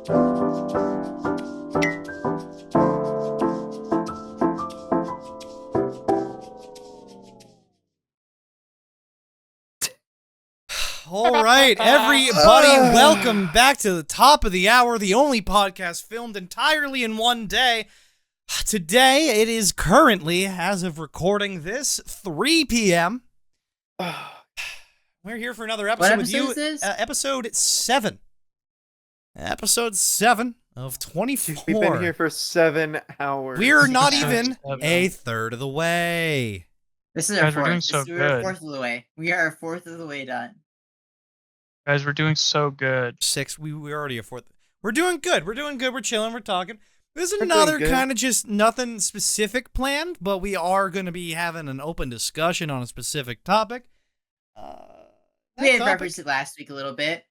All right, everybody, welcome back to the top of the hour, the only podcast filmed entirely in one day. Today, it is currently, as of recording this, 3 p.m. We're here for another episode with you. Is this? Episode 7. Episode 7 of 24. We've been here for 7 hours. We're not even a third of the way. This is our Guys, we're doing fourth. so We're a good. fourth of the way. We are a fourth of the way done. Guys, we're doing so good. 6. We're already a fourth. We're doing good. We're doing good. We're chilling. We're talking. This is We're another doing good. kind of just nothing specific planned, but we are going to be having an open discussion on a specific topic. We had referenced it last week a little bit.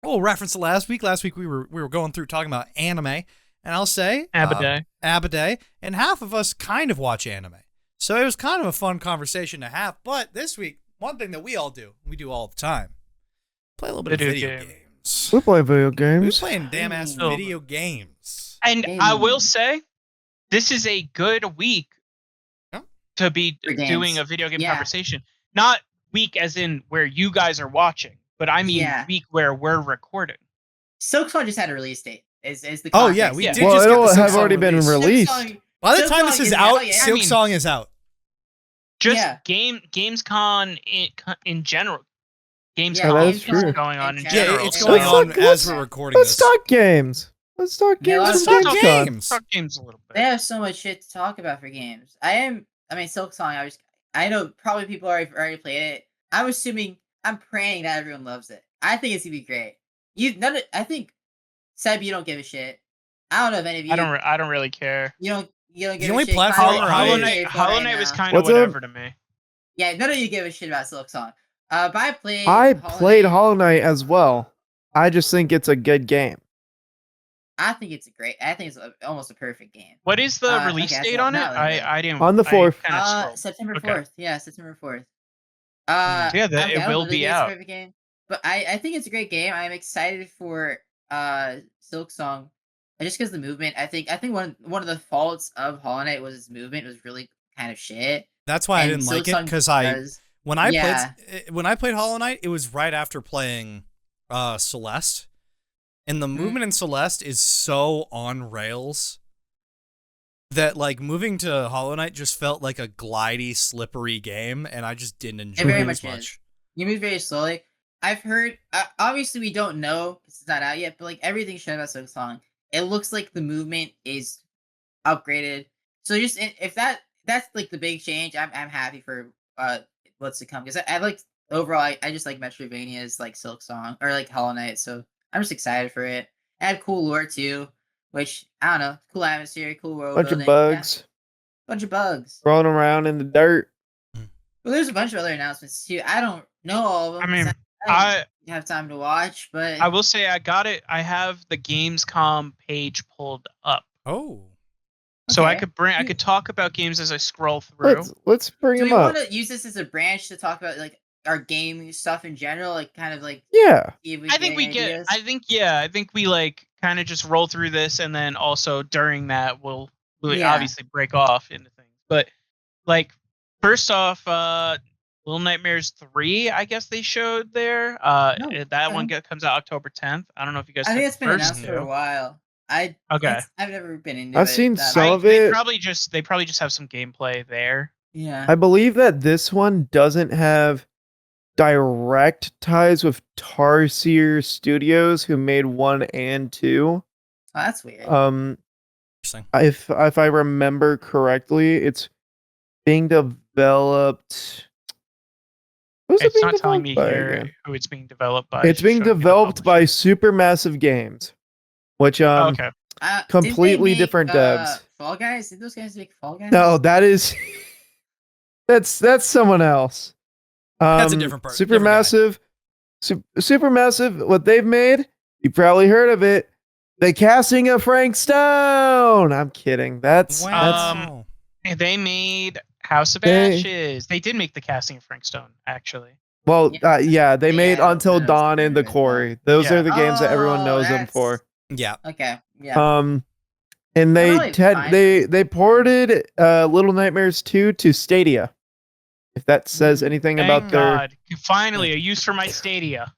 We'll reference it last week. Last week we were going through talking about anime, and I'll say Abiday, and half of us kind of watch anime. So it was kind of a fun conversation to have. But this week, one thing that we all do all the time, play a little bit of video games. We play video We're games. playing damn ass Oh. video games. And I will say, this is a good week Yeah. to be For games. doing a video game Yeah. conversation. Not week as in where you guys are watching, but I mean Yeah. week where we're recording. Silksong just had a release date. Is the Oh context. yeah, we Yeah. did Well, just get it'll the have Silksong already been release. released. Silksong- By the time this Silksong is is out, out, yeah. I mean- Silksong is out. Just Yeah. Gamescom in general. Gamescom Yeah, that is is true. going on in Yeah, general. it's so- going Let's on talk- as let's- we're recording Let's this. talk games. Let's talk Yeah, games. let's from talk Gamescom. games. Talk games a little They bit. have so much shit to talk about for games. I mean, Silksong. I know probably people already played it. I'm praying that everyone loves it. I think it's gonna be great. I think Seb, you don't give a shit. I don't know if any of you. I don't really care. You don't give The a only shit. platformer Kyle, I- you're Hollow gay Knight, for Hollow right Knight was now. kind of What's up? whatever to me. Yeah, none of you give a shit about Silksong. But I played. I Hollow played Knight. Hollow Knight as well. I just think it's a good game. I think it's almost a perfect game. What is the release okay, date so on it? not like that. I didn't. On the 4th. September Okay. 4th. Yeah, September 4th. Yeah, I it don't will really be think it's a out. perfect game, but I think it's a great game. I'm excited for Silksong, just because the movement. I think one of the faults of Hollow Knight was its movement was really kind of shit. That's why I and didn't like it, Silksong because does- when I Yeah. played Hollow Knight, it was right after playing Celeste, and the movement in Celeste is so on rails that like moving to Hollow Knight just felt like a glidey, slippery game, and I just didn't enjoy very it as much much. is. You move very slowly. I've heard. Obviously, we don't know because it's not out yet. But like everything shown about Silksong, it looks like the movement is upgraded. So just if that's like the big change, I'm happy for what's to come because I like overall I just like Metroidvania's like Silksong or like Hollow Knight. So I'm just excited for it. It had cool lore too, which I don't know, cool atmosphere, cool world Bunch building. of bugs Bunch of bugs. rolling around in the dirt. Well, there's a bunch of other announcements too. I don't know all of them. I mean, 'cause I didn't have time to watch, but I will say I got it. I have the Gamescom page pulled up, Oh, so I Okay. could talk about games as I scroll through. Let's bring do we them up. want to use this as a branch to talk about like our gaming stuff in general, like kind of like Yeah. see if I think we any get. ideas? I think we like kind of just roll through this, and then also during that we'll Yeah. obviously break off into things. But like first off, Little Nightmares 3, I guess they showed there. That one comes out October 10th. I don't know if you guys. I think took it's the been first announced for a two. while. Okay. I've never been into I've it seen that some much. of They it. probably just have some gameplay there. Yeah. I believe that this one doesn't have direct ties with Tarsier Studios, who made 1 and 2. Oh, that's weird. interesting. If I remember correctly, it's being developed. Who's it It's being not telling me developed by here again? who it's being developed by. It's being showing me the developed by publisher. Supermassive Games, which Oh, okay. Didn't they completely make, different devs. Fall Guys? Did those guys make Fall Guys? no, that is that's someone else. That's a different part- different guy. Supermassive, Supermassive. What they've made, you probably heard of it. The casting of Frank Stone. I'm kidding. That's Wow. They made House of They- Ashes. They did make the casting of Frank Stone, actually. well, Yeah. yeah. They made Yeah, Until that's Dawn and The good. Quarry. Those Yeah. are the games that everyone knows them that's- for. Yeah. Okay. Yeah. And They're probably they ported Little Nightmares 2 to Stadia. If that says anything Thank about their God. Finally, a use for my Stadia.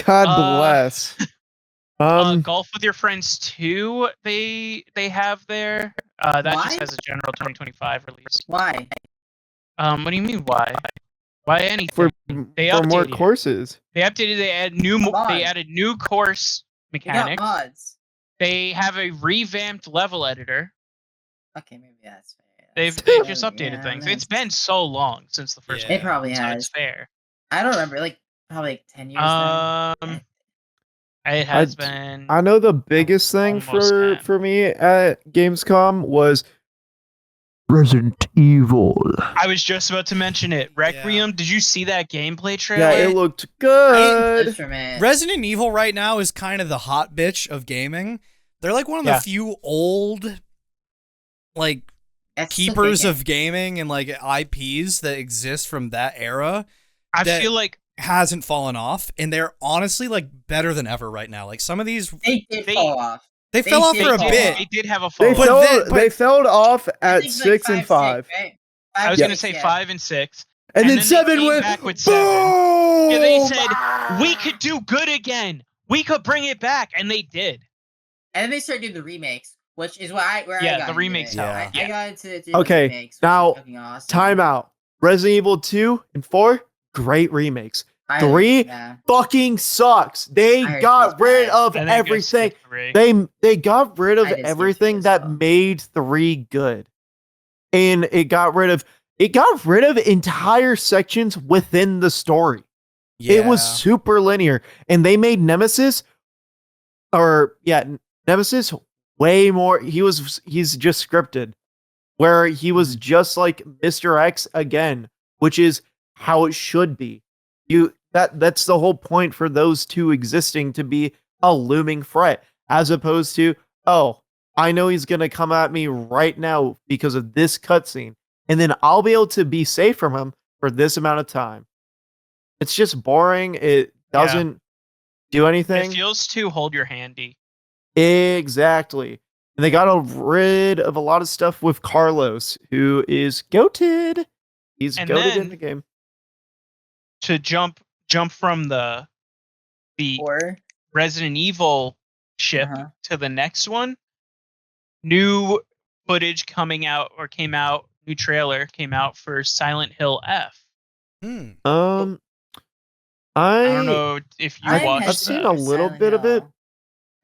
God bless. Golf with Your Friends 2, they have there. That Why? just has a general 2025 release. Why? What do you mean why? Why anything? for They more updated it. courses. They updated. They added new course They got mechanics. mods. They have a revamped level editor. Okay, maybe that's fair. They've just updated things. It's been so long since the first Yeah. It probably so has. it's fair. I don't remember, like probably like 10 years now. It has been. I know the biggest thing almost for me at Gamescom was Resident Evil. I was just about to mention it. Requiem. Yeah. Did you see that gameplay trailer? Yeah, it looked good. Resident Evil right now is kind of the hot bitch of gaming. They're like one of the few old, like, keepers of gaming and like IPs that exist from that era. I feel like hasn't fallen off, and they're honestly like better than ever right now. Like some of these, they fall off. They fell off for a bit. They did have a fall. They fell off at 6 and 5. 6, right? I was gonna say 5 and 6, and then 7 went back with 7. Yeah, they said we could do good again. We could bring it back, and they did. And then they started doing the remakes, which is I got the remakes. I got into okay. Remakes, now, awesome. time out. Resident Evil 2 and 4, great remakes. 3 fucking sucks. They got rid of everything. They got rid of everything that made 3 good. And it got rid of entire sections within the story. Yeah. It was super linear. And they made Nemesis way more. He's just scripted. Where he was just like Mr. X again, which is how it should be. That's the whole point for those two existing, to be a looming threat, as opposed to, oh, I know he's gonna come at me right now because of this cutscene, and then I'll be able to be safe from him for this amount of time. It's just boring. It doesn't do anything. It feels too hold your handy. Exactly. And they got rid of a lot of stuff with Carlos, who is goated. He's goated in the game. To jump from the Resident Evil ship to the next one, new footage came out. New trailer came out for Silent Hill F. I don't know if you watched. I've seen a little bit of it.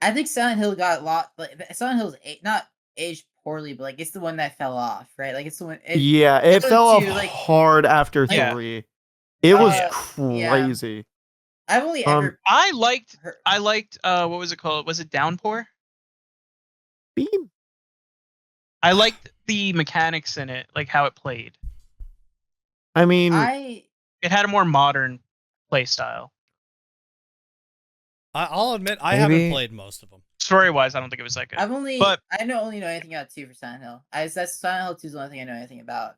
I think Silent Hill got a lot. Like Silent Hill's not aged poorly, but like it's the one that fell off, right? Like it's the one. It fell off hard after 3. It was crazy. Yeah. I've only ever. I liked. What was it called? Was it Downpour? Beam. I liked the mechanics in it, like how it played. I mean, it had a more modern play style. I'll admit I haven't played most of them. Story-wise, I don't think it was that good. I only know anything about 2 for Silent Hill. That's Silent Hill 2 is the only thing I know anything about.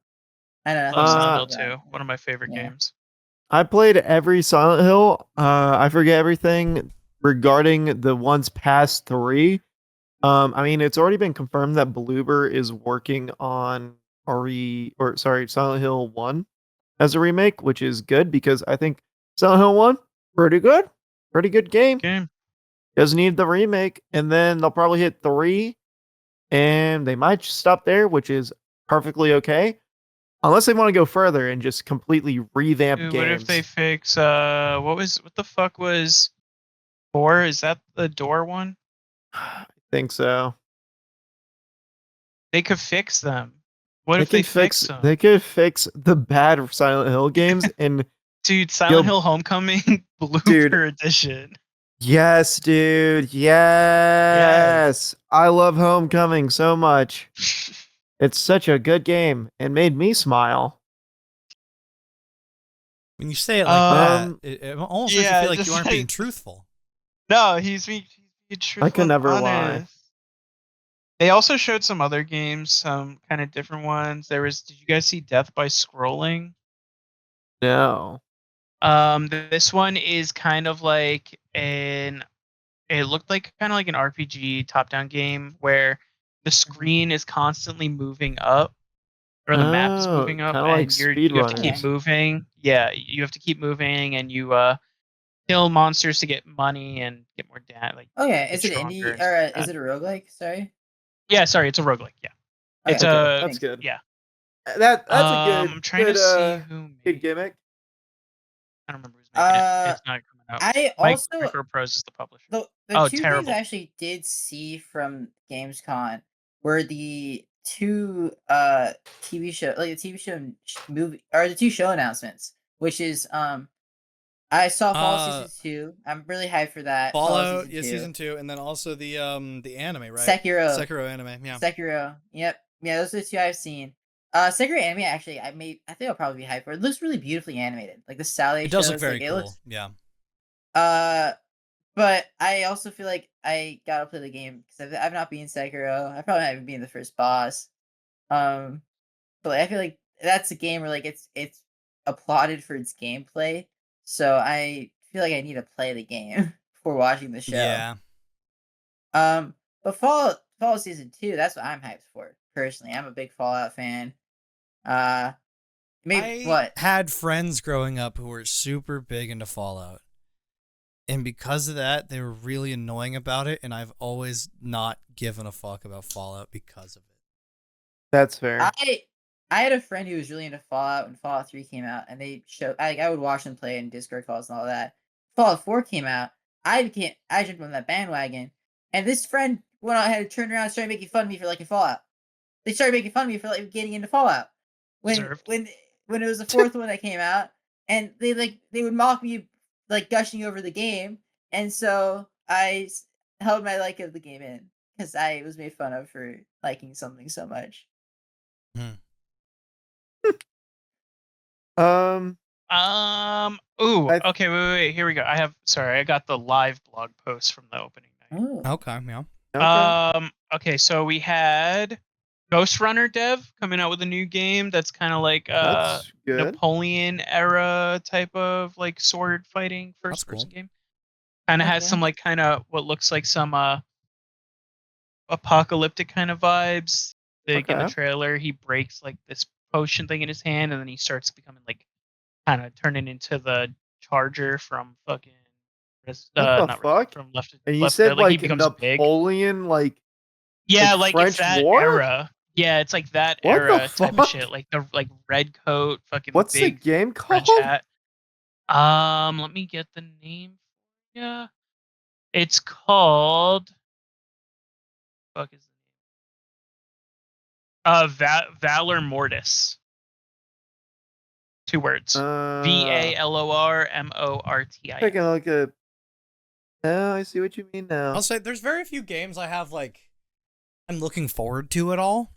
I don't know. Silent Hill 2, one of my favorite games. I played every Silent Hill. I forget everything regarding the ones past 3. I mean, it's already been confirmed that Bloober is working on Silent Hill 1 as a remake, which is good because I think Silent Hill 1, pretty good game. Doesn't need the remake, and then they'll probably hit 3, and they might just stop there, which is perfectly okay. Unless they want to go further and just completely revamp games. What if they fix what the fuck was 4? Is that the door one? I think so. They could fix them. What if they fix them? They could fix the bad Silent Hill games and dude, Silent Hill Homecoming Bloober Edition. Yes, dude. Yes. I love Homecoming so much. It's such a good game. It made me smile. When you say it like that, it almost makes you feel like you aren't being truthful. No, he's being truthful. I can never lie. They also showed some other games, some kind of different ones. Did you guys see Death by Scrolling? No. This one is kind of like it looked like kind of like an RPG top-down game where the screen is constantly moving up, or the map is moving up, kind of and like you have to keep speedrunners. moving. Yeah, you have to keep moving, and you kill monsters to get money and get more like Okay, get is it stronger indie and or stuff like is that. it a roguelike? Sorry. Yeah, sorry, it's a roguelike. Yeah, it's Okay, Okay, that's thanks. good. yeah. That's a good I'm trying to see who made good it. gimmick. I don't remember who's making it. Uh, It's not coming up. I also Microprose is the publisher. the Oh, two things I terrible. actually did see from Gamescom were the two TV show like the TV show movie or the two show announcements, which is I saw Fall Season 2. I'm really hyped for that. Fallout, Season 2. Season 2, and then also the anime, right? Sekiro. Sekiro anime, yeah. Sekiro. Yep. Yeah, those are the two I've seen. Sekiro anime actually I think I'll probably be hyped for it. It looks really beautifully animated. Like the Sally It does shows, look very like, cool. it looks Yeah. but I also feel like I gotta play the game because I've not been Sekiro. I probably haven't been the first boss. But like, I feel like that's a game where like it's applauded for its gameplay. So I feel like I need to play the game before watching the show. Yeah. But Fallout Season 2, that's what I'm hyped for. Personally, I'm a big Fallout fan. Maybe what? Had friends growing up who were super big into Fallout. And because of that, they were really annoying about it, and I've always not given a fuck about Fallout because of it. That's fair. I had a friend who was really into Fallout when Fallout 3 came out, and they showed I would watch them play in Discord calls and all that. Fallout 4 came out, I jumped on that bandwagon, and this friend went on ahead and turned around and started making fun of me for liking Fallout. They started making fun of me for like getting into Fallout. When it was the fourth one that came out, and they would mock me like gushing over the game, and so I held my like of the game in because I was made fun of for liking something so much. Okay, wait. Here we go. I got the live blog post from the opening night. Ooh. Okay, yeah. Okay. Okay, so we had Ghost Runner dev coming out with a new game that's kind of like That's good. Napoleon era type of like sword fighting first person game. Kind of has some like kind of what looks like some apocalyptic kind of vibes. Like in the trailer, he breaks like this potion thing in his hand, and then he starts becoming like kind of turning into the Charger from fucking what the fuck? From Left. And you said like he becomes Napoleon, big. like yeah, like French it's that War? era. Yeah, it's like that What era the type of fuck? shit. Like the like red coat, fucking What's big the game called? French hat. Let me get the name. Yeah, it's called. Fuck is Valor Mortis. 2 words. VALORMORTIS. Taking a look at. Oh, I see what you mean now. I'll say there's very few games I have like I'm looking forward to at all.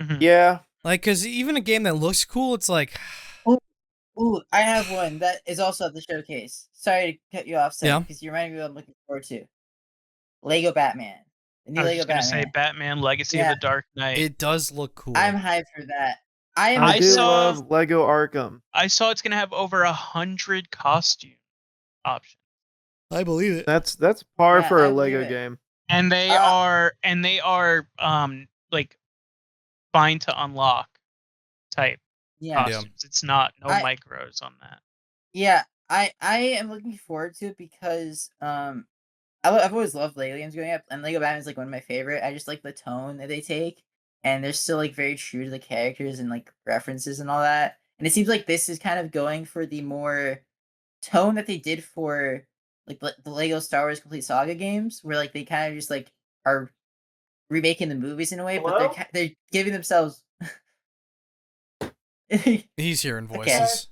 Mm-hmm. Yeah. Like, cause even a game that looks cool, it's like. Ooh, I have one that is also at the showcase. Sorry to cut you off, Sam, because you reminded me what I'm looking forward to. Lego Batman. The new Lego Batman. Say Batman Legacy of the Dark Knight. It does look cool. I'm hyped for that. I love Lego Arkham. I saw it's gonna have over 100 costume options. I believe it. That's par for a Lego game. And they are like fine to unlock type costumes. It's not micros on that. Yeah, I am looking forward to it because I've always loved Lego games growing up, and Lego Batman is like one of my favorite. I just like the tone that they take, and they're still like very true to the characters and like references and all that. And it seems like this is kind of going for the more tone that they did for like the Lego Star Wars Complete Saga games, where like they kind of just like are remaking the movies in a way, but they're giving themselves. He's hearing voices.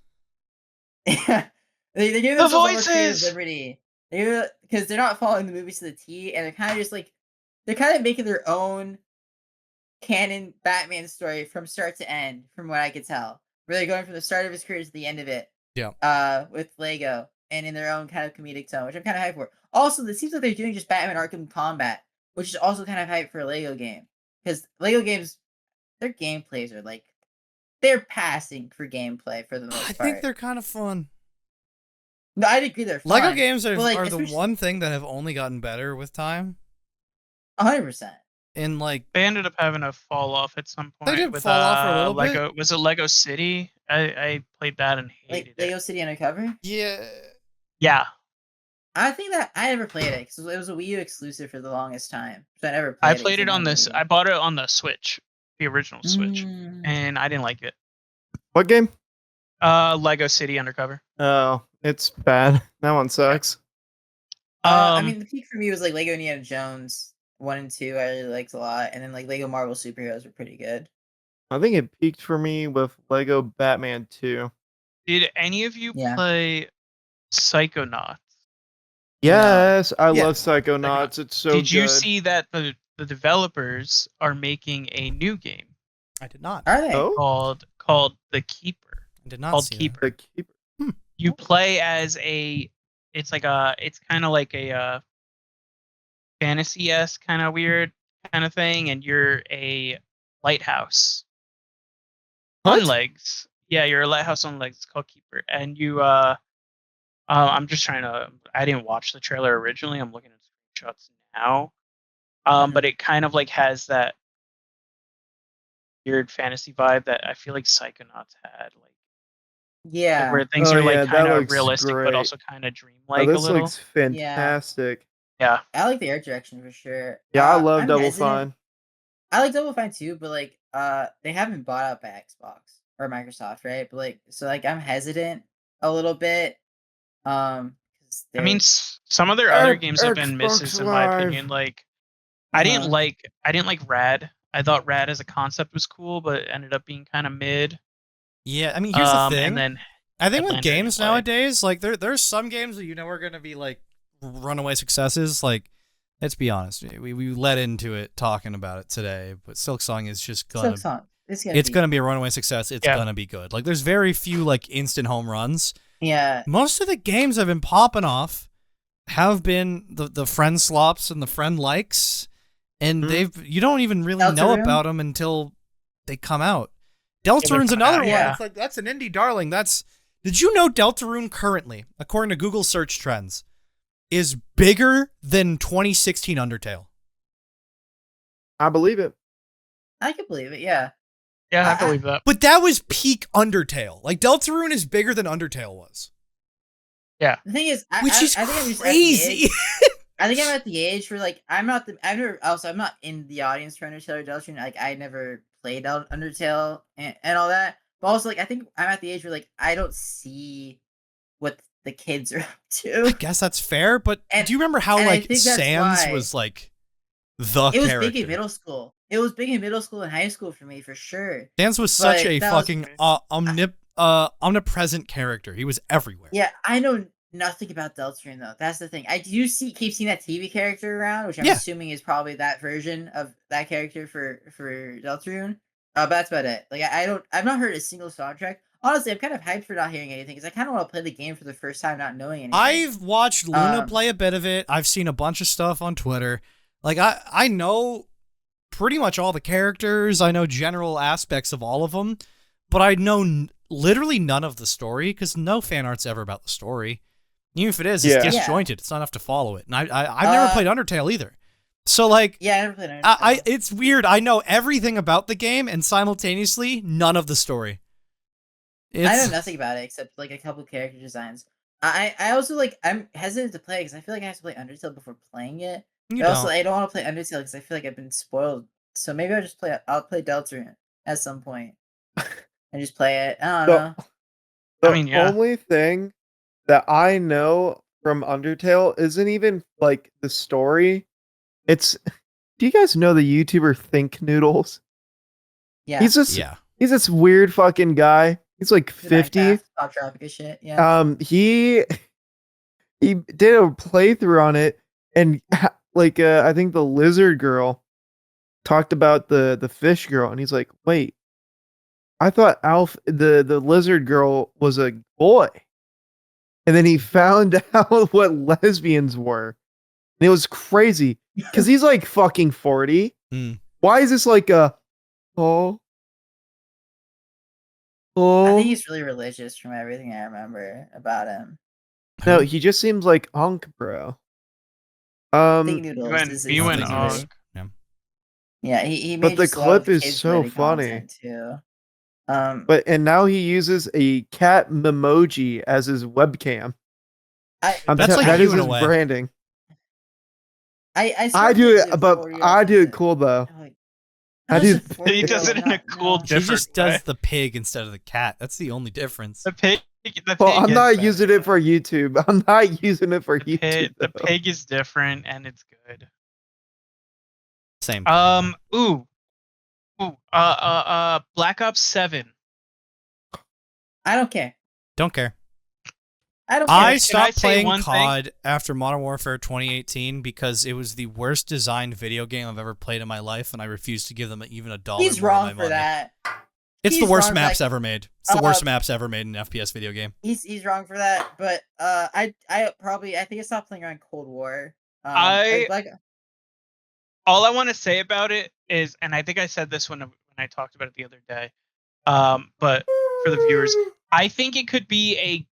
Yeah, they give themselves more creative liberty. Because they're not following the movies to the T, and they're kind of just like they're kind of making their own canon Batman story from start to end, from what I could tell. Where they're going from the start of his career to the end of it. Yeah. With Lego, and in their own kind of comedic tone, which I'm kind of hyped for. Also, it seems like they're doing just Batman Arkham Combat, which is also kind of hyped for a Lego game. Because Lego games, their gameplays are like they're passing for gameplay for the most part. I think they're kind of fun. No, I'd agree they're fun. Lego games are the one thing that have only gotten better with time. 100%. And like they ended up having a fall off at some point. They did fall off for a little Lego, bit. Was it Lego City? I played that and hated it. Lego City Undercover? Yeah. Yeah. I think that I never played it because it was a Wii U exclusive for the longest time. So I never played it. I played it on this. I bought it on the Switch, the original Switch, Mm. and I didn't like it. What game? Lego City Undercover. Oh, it's bad. That one sucks. I mean, the peak for me was like Lego Indiana Jones 1 and 2. I really liked a lot, and then like Lego Marvel Superheroes were pretty good. I think it peaked for me with Lego Batman 2. Did any of you play Psychonauts? Yes, I love Psychonauts. It's so good. Did you see that the developers are making a new game? I did not. Are they? Called The Keeper. I did not called see Keeper. that. The Keeper. You play as it's kind of like a fantasy-esque kind of weird kind of thing, and you're a lighthouse on legs. Yeah, you're a lighthouse on legs. It's called Keeper, and you I'm just trying to. I didn't watch the trailer originally. I'm looking at screenshots now. But it kind of like has that weird fantasy vibe that I feel like Psychonauts had, like where things are like kind of realistic, but also kind of dreamlike a little. Looks fantastic. Yeah, I like the art direction for sure. Yeah, I love Double Fine. I like Double Fine too, but like they haven't bought out by Xbox or Microsoft, right? But like so like I'm hesitant a little bit. I mean, some of their other games have been misses in my opinion. Like, I didn't like Rad. I thought Rad as a concept was cool, but it ended up being kind of mid. Yeah, I mean, here's the thing. And then I think with games nowadays, like there's some games that are going to be like runaway successes. Like, let's be honest, we led into it talking about it today, but Silksong is just gonna. It's gonna be a runaway success. It's gonna be good. Like, there's very few like instant home runs. Yeah. Most of the games have been popping off have been the friend slops and the friend likes, and you don't even really know about them until they come out. Deltarune's another one. It's like that's an indie darling. Did you know Deltarune currently, according to Google search trends, is bigger than 2016 Undertale? I believe it. I can believe it, yeah. Yeah, I believe that. But that was peak Undertale. Like, Deltarune is bigger than Undertale was. Yeah. The thing is, which is crazy. I think I'm at the age where like I'm not in the audience for Undertale or Deltarune. Like I never played Undertale and all that. But also like I think I'm at the age where like I don't see what the kids are up to. I guess that's fair, but do you remember how like Sans was like the character? It was big in middle school. It was big in middle school and high school for me for sure. Sans was such a fucking omnipresent character. He was everywhere. Yeah, I know nothing about Deltarune though. That's the thing. I do keep seeing that TV character around, which I'm assuming is probably that version of that character for Deltarune. But that's about it. Like I've not heard a single soundtrack. Honestly, I'm kind of hyped for not hearing anything because I kind of want to play the game for the first time, not knowing anything. I've watched Luna play a bit of it. I've seen a bunch of stuff on Twitter. Like I know pretty much all the characters. I know general aspects of all of them, but I know literally none of the story because no fan art's ever about the story. Even if it is, it's disjointed. It's not enough to follow it. And I've never played Undertale either. So like, I never played Undertale. It's weird. I know everything about the game and simultaneously none of the story. I know nothing about it except like a couple character designs. I also like I'm hesitant to play because I feel like I have to play Undertale before playing it. Also, I don't want to play Undertale because I feel like I've been spoiled. So maybe I'll play Deltarune at some point and just play it. I don't know. The only thing that I know from Undertale isn't even like the story. Do you guys know the YouTuber Think Noodles? Yeah. He's this weird fucking guy. He's like 50. Stop traffic shit. Yeah. He did a playthrough on it, and like I think the lizard girl talked about the fish girl, and he's like, wait, I thought the lizard girl was a boy. And then he found out what lesbians were. And it was crazy. Because he's like fucking 40. Why is this like I think he's really religious from everything I remember about him. No, he just seems like Onk, bro. Thick Noodles. You went Onk. Yeah, he but made the just a lot of clip is so kids-related funny. content, too. And now he uses a cat memoji as his webcam. That's like that you is in his a way. branding. I do it, but I do it cool though. He does it in a cool, different He just way. does the pig instead of the cat. That's the only difference. The pig. Well, I'm not using it for YouTube. I'm not using it for YouTube. The pig is different and it's good. Same. Black Ops 7. I don't care. Don't care. I don't care. I stopped playing COD after Modern Warfare 2018 because it was the worst designed video game I've ever played in my life, and I refused to give them even $1. He's wrong for that. It's the worst maps ever made. It's the worst maps ever made in an FPS video game. He's wrong for that, but I think I stopped playing around Cold War. All I want to say about it is, and I think I said this when I talked about it the other day, but for the viewers, I think it could be a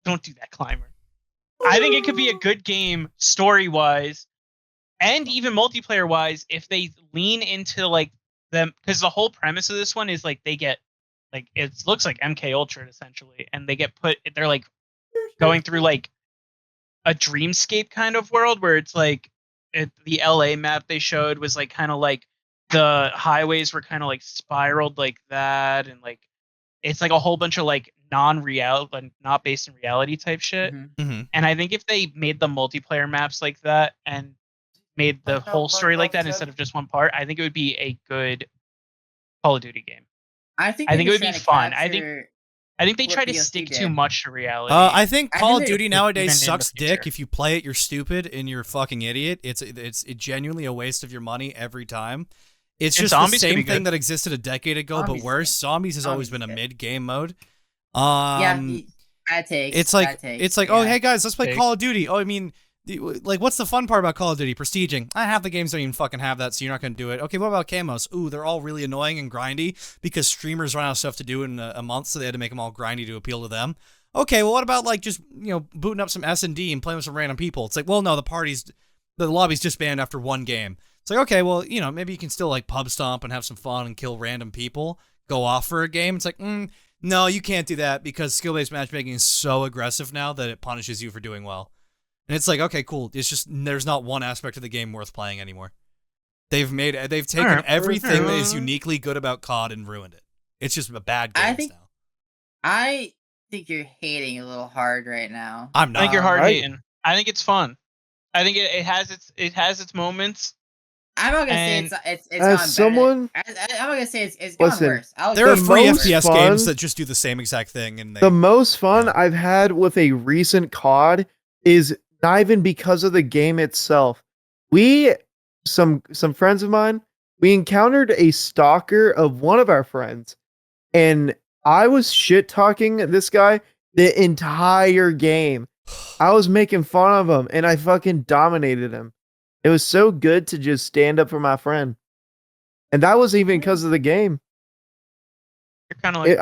don't do that, Climber. I think it could be a good game story-wise and even multiplayer-wise if they lean into like them, because the whole premise of this one is like they get like it looks like MK Ultra essentially, and they're like going through like a dreamscape kind of world where it's like the LA map they showed was like kind of like the highways were kind of like spiraled like that, and like it's like a whole bunch of like non-real, not based in reality type shit. Mm-hmm. And I think if they made the multiplayer maps like that and made the whole story like that instead of just one part, I think it would be a good Call of Duty game. I think it would be fun. I think they try to stick too much to reality. I think Call of Duty nowadays sucks dick. If you play it, you're stupid and you're a fucking idiot. It's genuinely a waste of your money every time. It's just the same thing that existed a decade ago, but worse. Zombies has always been a mid-game mode. Bad take. It's like, oh, hey guys, let's play Call of Duty. Oh, I mean, like, what's the fun part about Call of Duty? Prestiging. Half the games don't even fucking have that, so you're not going to do it. Okay, what about camos? Ooh, they're all really annoying and grindy because streamers run out of stuff to do in a month, so they had to make them all grindy to appeal to them. Okay, well, what about, like, just, booting up some S&D and playing with some random people? It's like, well, no, the lobby's disbanded after one game. It's like, okay, well, maybe you can still, like, pub stomp and have some fun and kill random people, go off for a game. It's like, no, you can't do that because skill-based matchmaking is so aggressive now that it punishes you for doing well. And it's like, okay, cool. It's just there's not one aspect of the game worth playing anymore. They've taken everything that is uniquely good about COD and ruined it. It's just a bad game now. I think you're hating a little hard right now. I'm not. I think you're hard hating. I think it's fun. I think it has its moments. I'm not gonna say it's gone better. I'm not gonna say it's gone worse. There are free FPS games that just do the same exact thing, and the most fun I've had with a recent COD is not even because of the game itself. Some friends of mine, we encountered a stalker of one of our friends, and I was shit talking this guy the entire game. I was making fun of him, and I fucking dominated him. It was so good to just stand up for my friend. And that was even because of the game. You're kind of like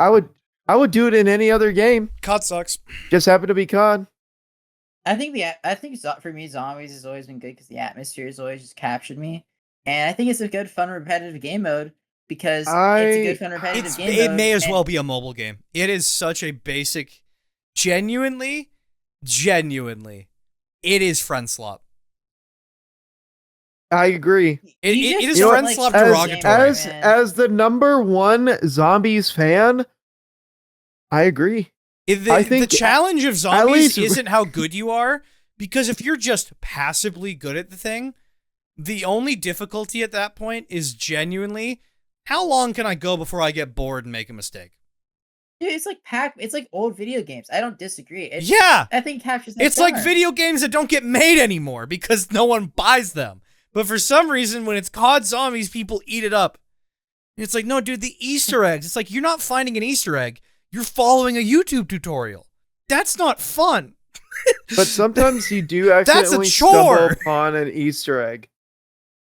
I would do it in any other game. COD sucks. Just happened to be COD. I think for me, Zombies has always been good because the atmosphere has always just captured me. And I think it's a good, fun, repetitive game mode because it's a good, fun, repetitive game mode. It may as well be a mobile game. It is such a basic, genuinely, it is friend slop. I agree. It is friend slop derogatory. As the #1 Zombies fan, I agree. I think the challenge of Zombies isn't how good you are, because if you're just passively good at the thing, the only difficulty at that point is genuinely, how long can I go before I get bored and make a mistake? Dude, it's like old video games. I don't disagree. I think it captures that It's like video games that don't get made anymore because no one buys them. But for some reason, when it's COD Zombies, people eat it up. It's like, no, dude, the Easter eggs. It's like, you're not finding an Easter egg. You're following a YouTube tutorial. That's not fun. But sometimes you do accidentally stumble upon an Easter egg.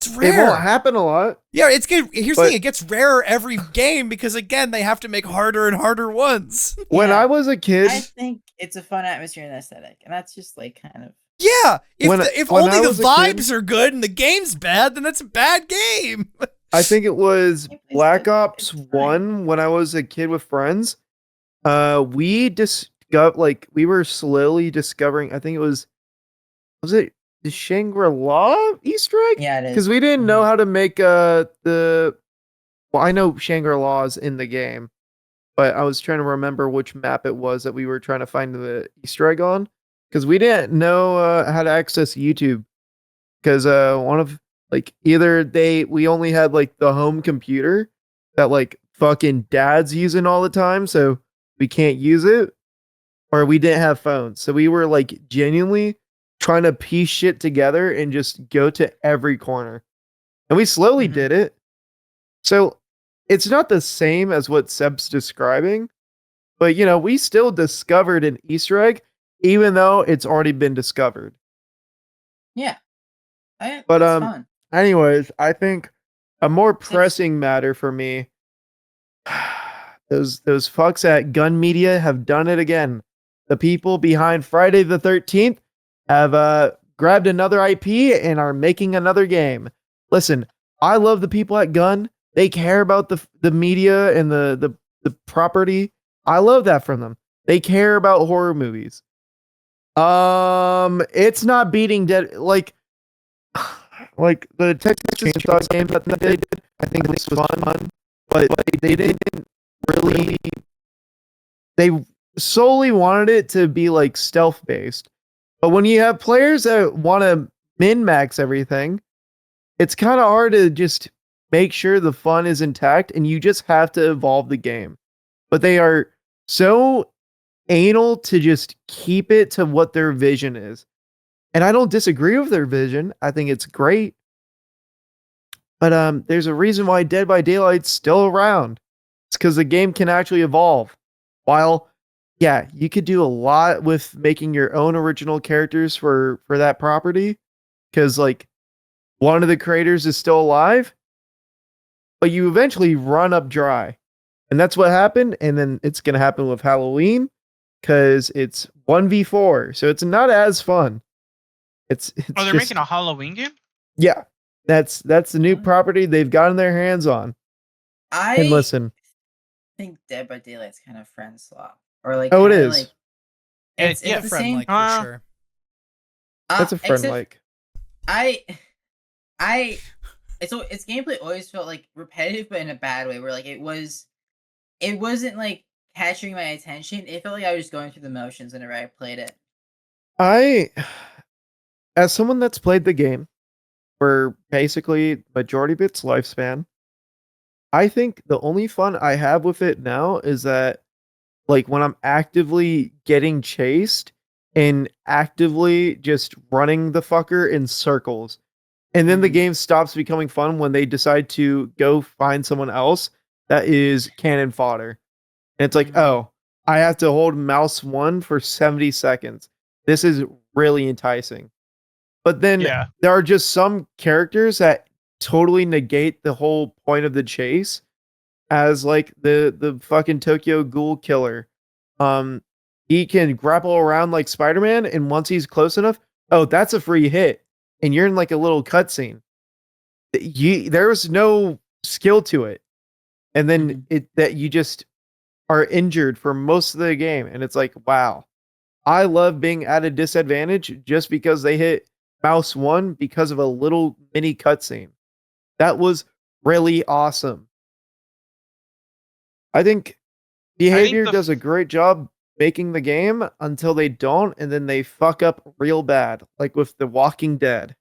It's rare. It won't happen a lot. Yeah, it's good. Here's the thing. It gets rarer every game because, again, they have to make harder and harder ones. When I was a kid... I think it's a fun atmosphere and aesthetic, and that's just like kind of. Yeah, if when only I the was a vibes kid- are good and the game's bad, then that's a bad game. I think it was It's Black good, Ops it's fine. 1 when I was a kid with friends. We we were slowly discovering, I think it was it the Shangri-La Easter egg? Yeah, it is. Because we didn't know how to make I know Shangri-La's in the game, but I was trying to remember which map it was that we were trying to find the Easter egg on. Because we didn't know how to access YouTube. Because one of we only had like the home computer that like fucking dad's using all the time, so we can't use it, or we didn't have phones, so we were like genuinely trying to piece shit together and just go to every corner, and we slowly Mhm. did it. So it's not the same as what Seb's describing, but we still discovered an Easter egg, even though it's already been discovered. Yeah. But It's fun. anyways, I think a more pressing matter for me, those fucks at Gun Media have done it again. The people behind Friday the 13th have grabbed another IP and are making another game. Listen, I love the people at Gun. They care about the media and the property. I love that from them. They care about horror movies. It's not beating Dead like the Texas Chainsaw game that they did. I think this was fun, but they didn't really. They solely wanted it to be like stealth based, but when you have players that want to min max everything, it's kind of hard to just make sure the fun is intact, and you just have to evolve the game. But they are so anal to just keep it to what their vision is. And I don't disagree with their vision. I think it's great. But there's a reason why Dead by Daylight's still around. It's because the game can actually evolve. While, yeah, you could do a lot with making your own original characters for that property. Because, like, one of the creators is still alive. But you eventually run up dry. And that's what happened. And then it's going to happen with Halloween. Because it's 1v4. So it's not as fun. It's they're making a Halloween game? Yeah. That's the new property they've gotten their hands on. And listen, I think Dead by Daylight's kind of friend slop. Or like it is. Like, it's the friend same. like for sure. That's a friend like. Its gameplay always felt like repetitive, but in a bad way. Where like it wasn't like catching my attention. It felt like I was just going through the motions whenever I played it. As someone that's played the game for basically majority of its lifespan, I think the only fun I have with it now is that, like, when I'm actively getting chased and actively just running the fucker in circles. And then the game stops becoming fun when they decide to go find someone else that is cannon fodder. And it's like, oh, I have to hold mouse 1 for 70 seconds. This is really enticing. But then there are just some characters that totally negate the whole point of the chase, as like the fucking Tokyo Ghoul killer. He can grapple around like Spider-Man, and once he's close enough, oh, that's a free hit, and you're in like a little cutscene. There's no skill to it, and then that you just are injured for most of the game, and it's like, wow, I love being at a disadvantage just because they hit mouse 1 because of a little mini cutscene. That was really awesome. I think Behavior does a great job making the game until they don't, and then they fuck up real bad, like with The Walking Dead.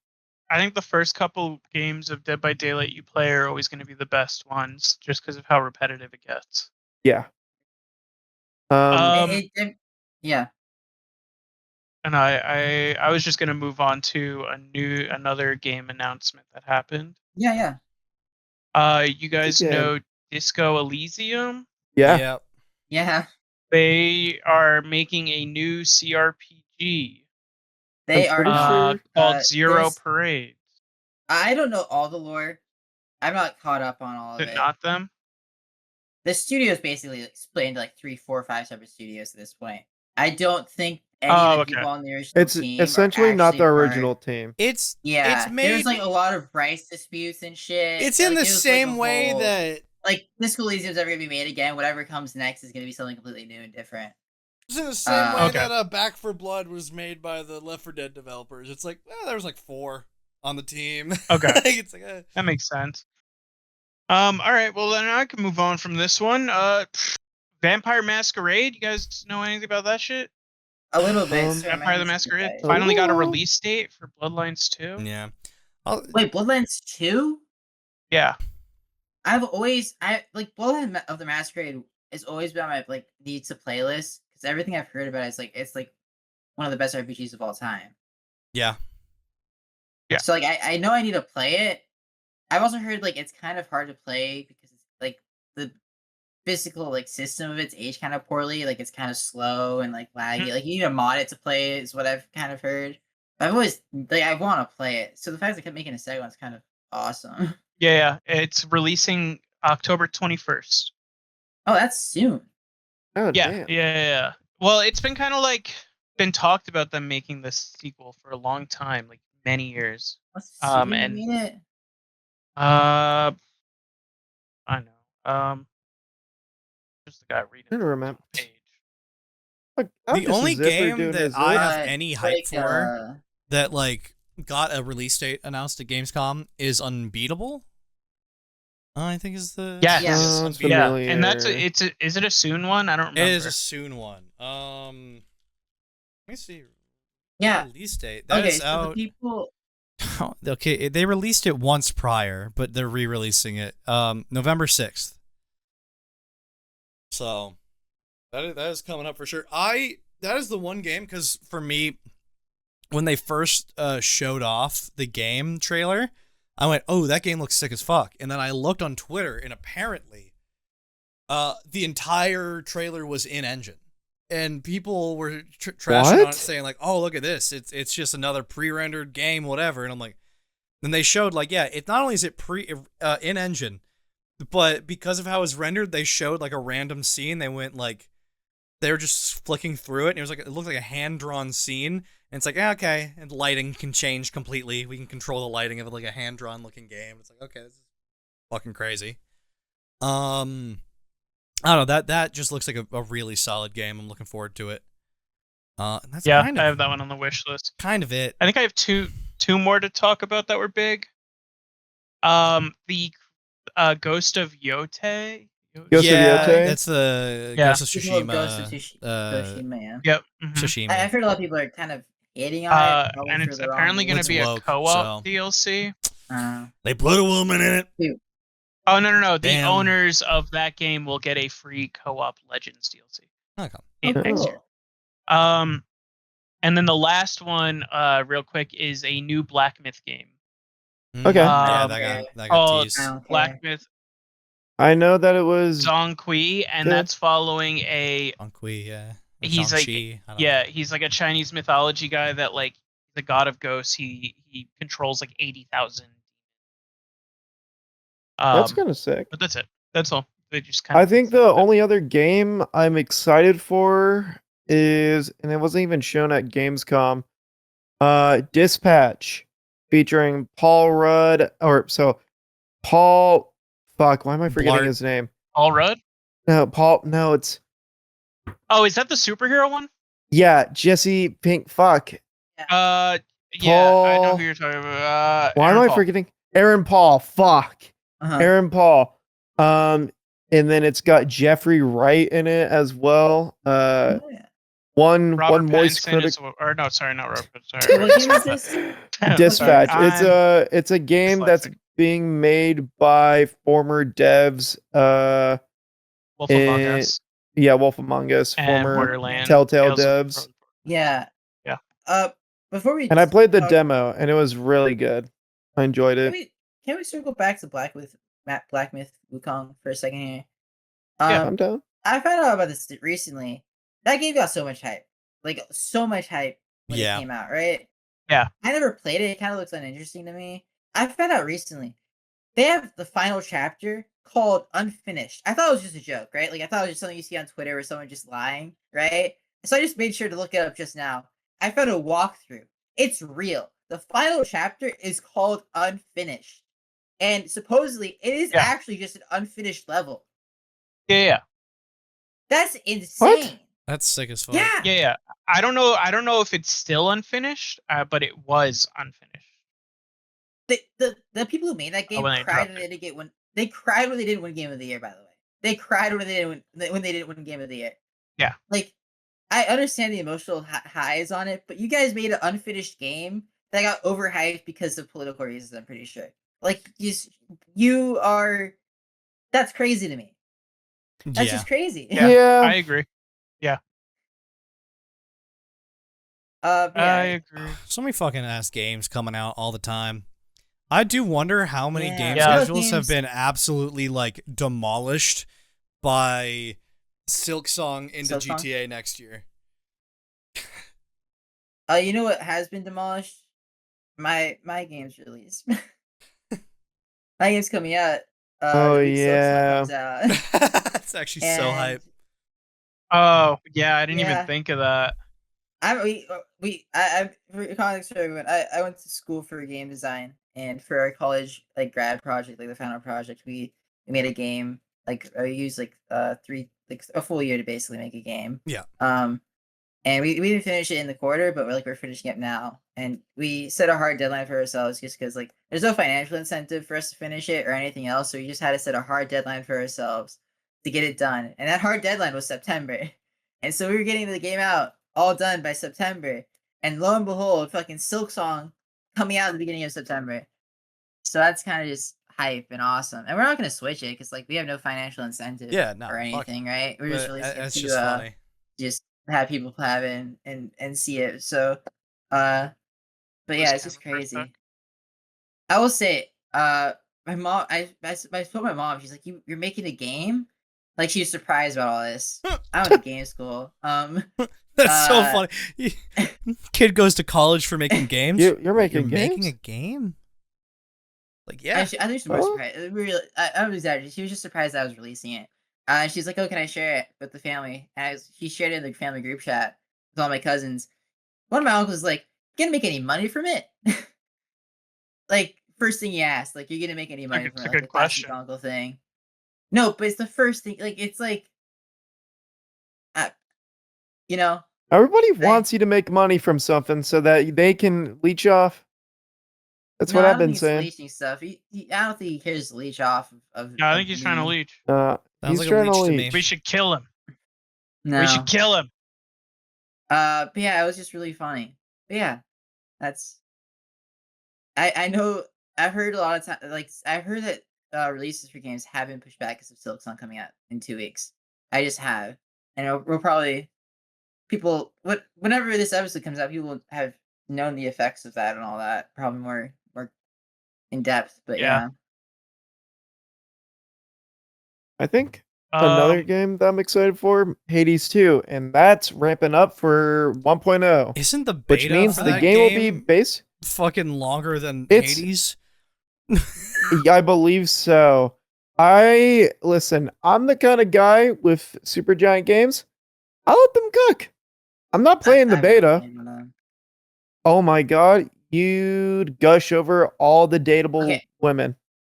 I think the first couple games of Dead by Daylight you play are always going to be the best ones, just because of how repetitive it gets. Yeah. Yeah. And I was just gonna move on to another game announcement that happened. Yeah. You guys know Disco Elysium? Yeah. Yeah. They are making a new CRPG. They are called Zero Parade. I don't know all the lore. I'm not caught up on all of it. Not them? The studio's basically split into like 3, 4, 5 separate studios at this point. I don't think any of the people on the original It's team essentially not the actually original part. team. It's Yeah, there was made. like a lot of rights disputes and shit. It's in Like, the it was like a same way whole, that like Disco Elysium's ever gonna be made again. Whatever comes next is gonna be something completely new and different. it's in the same way Okay. that Back 4 Blood was made by the Left 4 Dead developers. It's like there was like 4 on the team. Okay. Like, it's like That makes sense. All right. Well, then I can move on from this one. Vampire Masquerade. You guys know anything about that shit? A little bit. Sir, Vampire the Masquerade right. finally got a release date for Bloodlines 2. yeah. Wait, Bloodlines 2? Yeah. I like Bloodline of the Masquerade has always been on my like need to playlist because everything I've heard about it is like it's like one of the best RPGs of all time. Yeah. Yeah. So like I know I need to play it. I've also heard like it's kind of hard to play because it's like the physical like system of it's aged kind of poorly. Like it's kind of slow and like laggy. Like you need to mod it to play it is what I've kind of heard. But I've always like I want to play it. So the fact that they kept making a second one's kind of awesome. Yeah. It's releasing October 21st. Oh, that's soon. Oh, Yeah. damn. Yeah. Well, it's been kind of like been talked about them making this sequel for a long time, like many years. What's And mean it? I know. Just the guy reading. I don't remember. The page. The only game doing that his I zip. have any hype like, for that like got a release date announced at Gamescom is Unbeatable. I think is the Yes. Yeah. Sounds Yeah, familiar. and that's is it a soon one? I don't remember. It is a soon one. Let me see. Yeah. Release date. That Okay, is so out. the people. Okay, they released it once prior, but they're re-releasing it. November 6th. So that is coming up for sure. That is the one game because for me, when they first showed off the game trailer, I went, "Oh, that game looks sick as fuck." And then I looked on Twitter, and apparently, the entire trailer was in engine, and people were trashing on it, saying like, "Oh, look at this! It's just another pre-rendered game, whatever." And I'm like, then they showed like, yeah, it not only is it in engine, but because of how it was rendered, they showed like a random scene. They went like, they were just flicking through it, and it looked like a hand-drawn scene. And it's like, yeah, okay, and lighting can change completely. We can control the lighting of it like a hand-drawn looking game. It's like, okay, this is fucking crazy. I don't know, that just looks like a really solid game. I'm looking forward to it. And that's I of have that one on the wish list. kind of it. I think I have two more to talk about that were big. The Ghost of Yote. Ghost of Yote? That's the Yeah. Ghost of People Tsushima. love Ghost of Tsushima, yeah. Yep. Tsushima. I've heard a lot of people are kind of hating on it. probably And for it's the wrong apparently going to reasons. be a woke, co-op so- DLC. They put a woman in it. Oh no! The Damn. owners of that game will get a free co-op Legends DLC Okay. in next year. And then the last one, real quick, is a new Black Myth game. Okay. Yeah, Um, that got called teased. I don't Black care. Myth I know that it was. Zhongqi, and Yeah. that's following a Shang-Chi, yeah. Or He's like- Shang-Chi, I don't yeah, he's like a Chinese mythology guy that like the god of ghosts. He controls like 80,000. That's kind of sick. But that's it. That's all. They just kind I think the only other game I'm excited for is, and it wasn't even shown at Gamescom, Dispatch, featuring Paul Rudd, Paul, fuck, why am I forgetting Blart. his name? Paul Rudd. No, it's, Oh, is that the superhero one? yeah, Jesse Pink, fuck. Yeah, I know Paul- who you're talking about. Why am Aaron I Paul. forgetting? Aaron Paul, fuck. Uh-huh. Aaron Paul. And then it's got Jeffrey Wright in it as well. Yeah. One Robert moist Pattinson critic. or no, sorry, not Robert. Sorry. What game is this? Dispatch. Sorry, It's a game that's dyslexic. being made by former devs. Wolf Among eh, Us Yeah, Wolf Among Us, and former Borderlands. Telltale Tales of- devs. Yeah. Yeah. Before we And I played the talk- demo, and it was really good. I enjoyed Can it. we circle back to Black Myth Wukong for a second here? Yeah, I'm down. I found out about this recently. That game got so much hype. Like so much hype when Yeah. it came out, right? Yeah. I never played it. It kind of looks uninteresting to me. I found out recently. They have the final chapter called Unfinished. I thought it was just a joke, right? Like I thought it was just something you see on Twitter or someone just lying, right? So I just made sure to look it up just now. I found a walkthrough. It's real. The final chapter is called Unfinished. And supposedly it is actually just an unfinished level. Yeah. That's insane. That's sick as fuck. Yeah. I don't know if it's still unfinished, but it was unfinished. The people who made that game cried when they didn't get one. They cried when they didn't win Game of the Year. By the way, they cried when they didn't win Game of the Year. Yeah, like I understand the emotional highs on it, but you guys made an unfinished game that got overhyped because of political reasons. I'm pretty sure. Like you are. That's crazy to me. That's just crazy. Yeah, I agree. Yeah. I agree. So many fucking ass games coming out all the time. I do wonder how many game schedules have been absolutely like demolished by Silksong into GTA next year. You know what has been demolished? My game's release. My game's coming out. Oh yeah, that's actually so hype. Oh yeah, I didn't even think of that. For context for everyone, I went to school for game design, and for our college like grad project, like the final project, we made a game. Like I used like a full year to basically make a game. Yeah. And we didn't finish it in the quarter, but we're finishing it now. And we set a hard deadline for ourselves just because like there's no financial incentive for us to finish it or anything else. So we just had to set a hard deadline for ourselves to get it done. And that hard deadline was September. And so we were getting the game out all done by September. And lo and behold, fucking Silksong coming out at the beginning of September. So that's kind of just hype and awesome. And we're not going to switch it because like we have no financial incentive or anything, right? We're just releasing it to funny. Just have people have it and see it. So but yeah, it's just crazy. I will say, my mom I told my mom, she's like, you're making a game? Like she was surprised about all this. I went to game school. That's so funny. Kid goes to college for making games. You're making games? Making a game? Like yeah. I think she's more surprised. Really, I was exaggerating. She was just surprised that I was releasing it. She's like, "Oh, can I share it with the family?" And she shared it in the family group chat with all my cousins. One of my uncles was like, "You gonna make any money from it?" Like first thing he asked, like, "You're gonna make any money from it?" It's a good question. Uncle thing. No, but it's the first thing. Like it's like, you know. Everybody wants you to make money from something so that they can leech off. That's what I've been saying. Leeching stuff. I don't think he cares to leech off of. No, I think he's trying to leech. He's like trying to leech. We should kill him. No. We should kill him. But yeah, it was just really funny. But yeah, that's. I know. I've heard a lot of time. Like I've heard that releases for games have been pushed back because of Silksong coming out in 2 weeks. I just have, and we'll probably whenever this episode comes out, people will have known the effects of that and all that. Probably more in depth, but yeah. I think another game that I'm excited for, Hades 2, and that's ramping up for 1.0. Isn't the beta which means for the that game will be based fucking longer than Hades? I believe so. Listen, I'm the kind of guy with Supergiant Games. I let them cook. I'm not playing the beta. Oh my god, you'd gush over all the dateable women.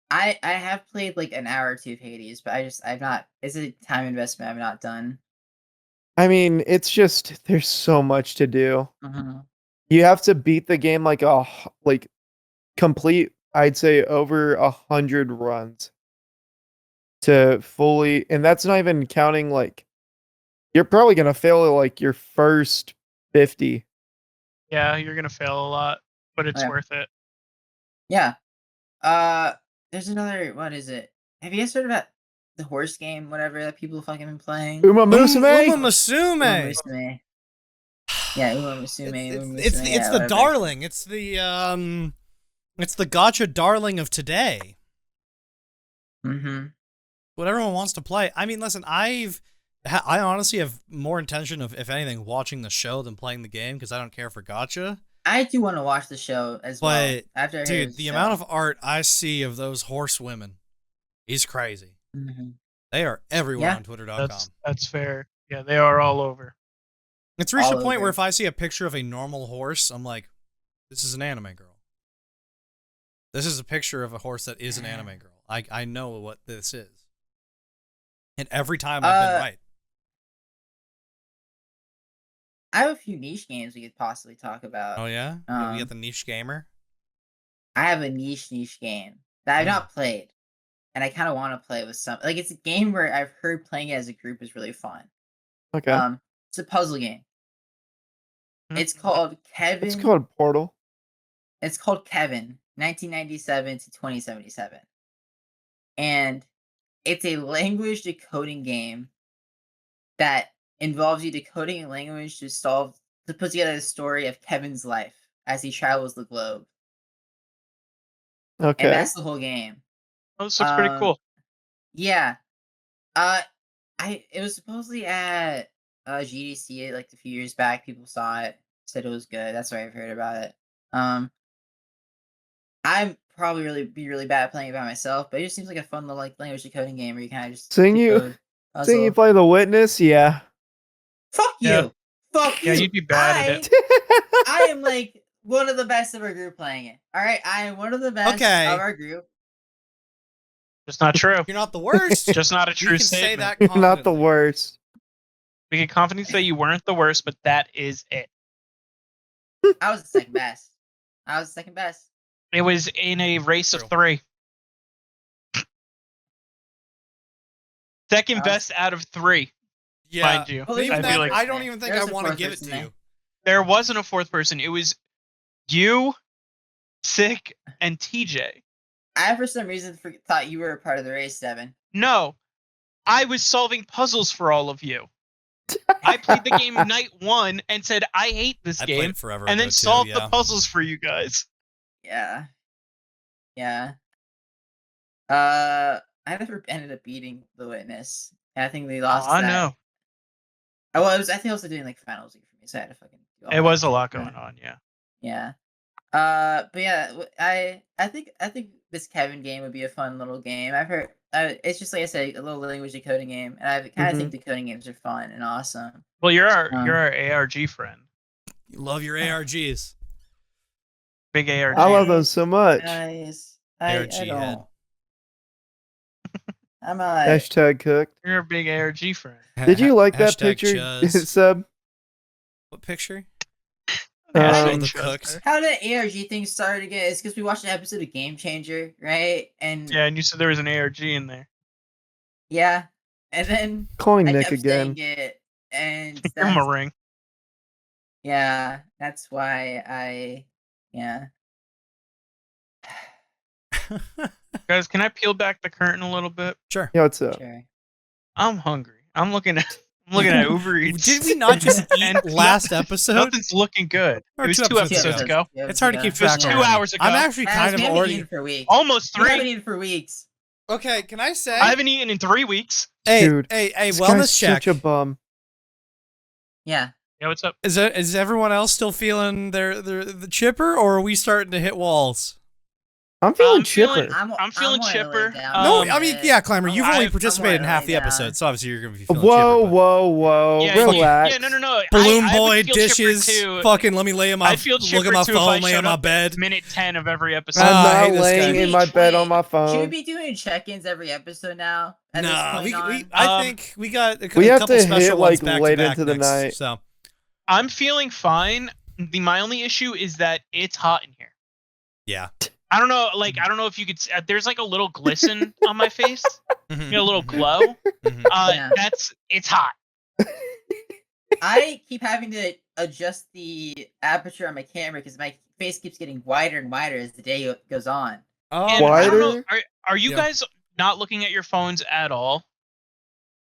I have played like an hour or two of Hades, but I've not. It's a time investment I've not done. I mean, it's just there's so much to do. Mm-hmm. You have to beat the game like complete. I'd say over 100 runs to fully, and that's not even counting like you're probably gonna fail like your first 50. Yeah, you're gonna fail a lot, but it's worth it. Yeah. There's another. What is it? Have you guys heard about the horse game? Whatever that people fucking been playing. Uma Musume. Uma Musume. Yeah, Uma Musume. It's the darling. It's the gacha darling of today. Mm-hmm. What everyone wants to play. I mean, listen, I honestly have more intention of, if anything, watching the show than playing the game because I don't care for gacha. I do want to watch the show as well. After dude, the amount of art I see of those horse women is crazy. Mm-hmm. They are everywhere on Twitter.com. That's fair. Yeah, they are all over. It's reached a point where if I see a picture of a normal horse, I'm like, this is an anime girl. This is a picture of a horse that is an anime girl. I know what this is. And every time I've been right. I have a few niche games we could possibly talk about. Oh, yeah? We got the niche gamer? I have a niche game that I've not played. And I kind of want to play with some. Like, it's a game where I've heard playing it as a group is really fun. Okay. It's a puzzle game. It's called Kevin. It's called Portal. It's called Kevin, 1997 to 2077. And it's a language decoding game that involves you decoding a language to put together the story of Kevin's life as he travels the globe. Okay. And that's the whole game. Oh, this looks pretty cool. Yeah. It was supposedly at GDC like a few years back. People saw it, said it was good. That's why I've heard about it. I'm probably be really bad at playing it by myself, but it just seems like a fun little like language decoding game where you kind of just seeing you play The Witness, yeah. Fuck you. Yeah. Fuck you. Yeah, you'd be bad at it. I am like one of the best of our group playing it. All right, I am one of the best of our group. Just not true. You're not the worst. Just not a true you can statement. Say that Not the worst. We can confidently say you weren't the worst, but that is it. I was the second best. It was in a race of 3. Second best out of 3. Yeah, mind you. Well, I don't even think I want to give it to you. There wasn't a 4th person. It was you, Sick, and TJ. I, for some reason, thought you were a part of the race, Devin. No, I was solving puzzles for all of you. I played the game night 1 and said, I hate this game. Played it forever and then solved the puzzles for you guys. Yeah. I never ended up beating The Witness. I think they lost that. No. I think I was doing like finals for me, so I had to fucking do all It was a lot going on, yeah. Yeah. But yeah, I think this Kevin game would be a fun little game. I've heard it's just like I said, a little language decoding game, and I kind of think decoding games are fun and awesome. Well, you're our ARG friend. You love your ARGs. Big ARG. I love those so much. Nice. ARG I don't. head. I'm a Hashtag cooked. You're a big ARG friend. Did you like that Hashtag picture, Chuz. Sub? What picture? The cooks. How did the ARG thing start again? It's because we watched an episode of Game Changer, right? And you said there was an ARG in there. Yeah, and then Calling I Nick kept again. saying it, and Give him a ring. Yeah, that's why yeah. Guys, can I peel back the curtain a little bit? Sure. Yeah, what's up? Sure. I'm hungry. I'm looking at Uber Eats. Did we not just eat last episode? Nothing's looking good. Or It was 2 episodes ago. It's hard to keep It was track 2 of. already. hours ago. I'm actually kind of we haven't already eaten for weeks. Almost We haven't 3. eaten for weeks. Okay, can I say? I haven't eaten in 3 weeks. Hey, Dude, hey, This guy's wellness check. such a bum. Yeah. Yeah, what's up? Is everyone else still feeling the chipper, or are we starting to hit walls? I'm feeling chipper. I'm feeling chipper. No, I mean, yeah, Climber, you've only I'm participated in half the down. episode, so obviously you're gonna be feeling Whoa, Yeah, relax. Yeah, no. Balloon I boy would feel chipper dishes. too. Fucking let me lay in my I'd feel look chipper at my too if I phone, lay showed on my up bed. Minute 10 of every episode. I I'm hate not this laying guy. in my bed on my Should we phone. be doing check-ins every episode now? Nah, I think we got a We have couple to special hit, ones like, back late to back into the next, night. So I'm feeling fine. My only issue is that it's hot in here. yeah, I don't know if you could. There's like a little glisten on my face, Mhm, a little mhm, glow. mhm. Yeah. It's hot. I keep having to adjust the aperture on my camera because my face keeps getting wider and wider as the day goes on. Oh, And I don't know. Wider? Are you Yeah. guys not looking at your phones at all?